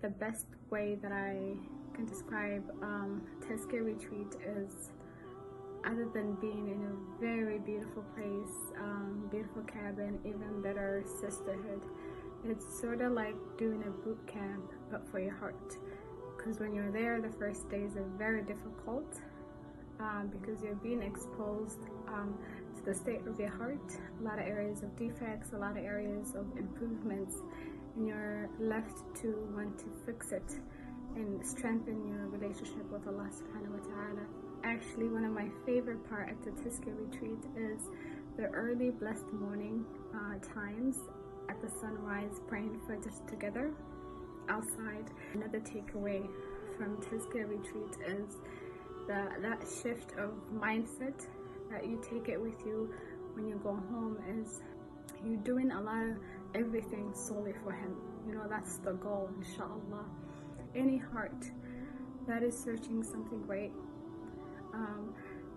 the best way that I can describe Tazkiyah retreat is, other than being in a very beautiful place, beautiful cabin, even better sisterhood, it's sort of like doing a boot camp but for your heart. Because when you're there, the first days are very difficult because you're being exposed to the state of your heart, a lot of areas of defects, a lot of areas of improvements, and you're left to want to fix it and strengthen your relationship with Allah subhanahu wa ta'ala. Actually, one of my favorite part at the Tazkiyah retreat is the early blessed morning times at the sunrise, praying for just together outside. Another takeaway from Tazkiyah retreat is that shift of mindset that you take it with you when you go home, is you doing a lot of everything solely for Him. You know, that's the goal, inshallah. Any heart that is searching something great,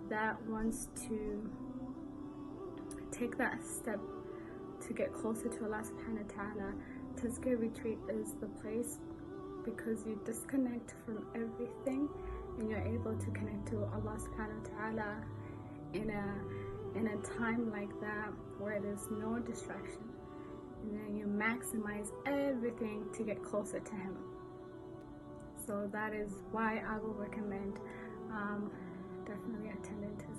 that wants to take that step to get closer to Allah subhanahu wa ta'ala, Tazkiyah retreat is the place, because you disconnect from everything and you're able to connect to Allah subhanahu wa ta'ala in a time like that where there's no distraction, and then you maximize everything to get closer to Him. So that is why I will recommend definitely attending to